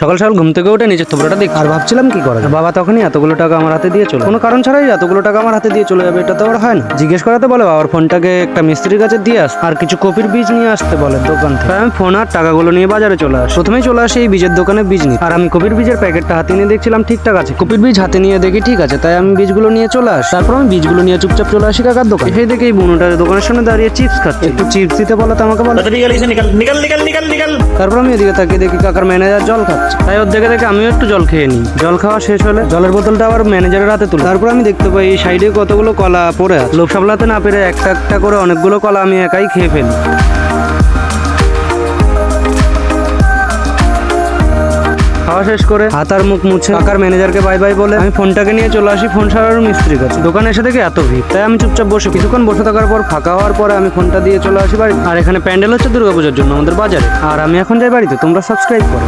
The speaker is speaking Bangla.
সকাল সকাল ঘুম থেকে উঠে নিচের থোবড়াটা দেখ আর ভাবছিলাম কি করা যায়। বাবা তখনই এতগুলো টাকা আমার হাতে দিয়ে চলে, কোনো কারণ ছাড়াই এতগুলো টাকা আমার হাতে দিয়ে চলে যাবে, এটা তো আর হয় না। জিজ্ঞেস করাতে বলে বাবার ফোনটাকে একটা মিস্ত্রির কাছে দিয়ে আস আর কিছু কপির বীজ নিয়ে আসতে বলে দোকান থেকে। তাই আমি ফোন আর টাকাগুলো নিয়ে বাজারে চলে আসি। প্রথমেই চলে আসে এই বীজের দোকানে বীজ নিই, আর আমি কপির বীজের প্যাকেটটা হাতে নিয়ে দেখছিলাম ঠিকঠাক আছে। কপির বীজ হাতে নিয়ে দেখি ঠিক আছে, তাই আমি বীজগুলো নিয়ে চলে আসি। তারপর আমি বীজগুলো নিয়ে চুপচাপ চলে আসি কাকার দোকান। সেই দেখে এই বুনোটার দোকানের সামনে দাঁড়িয়ে চিপস খাচ্ছে। একটু চিপস দিতে বলে তো আমাকে বলে। তারপর আমি এদিকে তাকিয়ে দেখি কাকার ম্যানেজার জল খাচ্ছে, তাই ওর দেখে দেখে আমিও একটু জল খেয়ে নিই। জল খাওয়া শেষ হলে জলের বোতলটা আবার ম্যানেজারের হাতে তুলি। তারপর আমি দেখতে পাই এই সাইডে কতগুলো কলা পড়ে আছে। লোভ সামলাতে না পেরে একটা একটা করে অনেকগুলো কলা আমি একাই খেয়ে ফেলি। খাওয়া শেষ করে হাত আর মুখ মুছে কাকার ম্যানেজারকে বাই বাই বলে আমি ফোনটাকে নিয়ে চলে আসি ফোন সারানোর মিস্ত্রির কাছে। দোকানে এসে দেখে এত ভিড়, তাই আমি চুপচাপ বসে কিছুক্ষণ বসে থাকার পর ফাঁকা হওয়ার পরে আমি ফোনটা দিয়ে চলে আসি বাড়ি। আর এখানে প্যান্ডেল হচ্ছে দুর্গাপূজার জন্য আমাদের বাজারে। আর আমি এখন যাই বাড়িতে, তোমরা সাবস্ক্রাইব করো।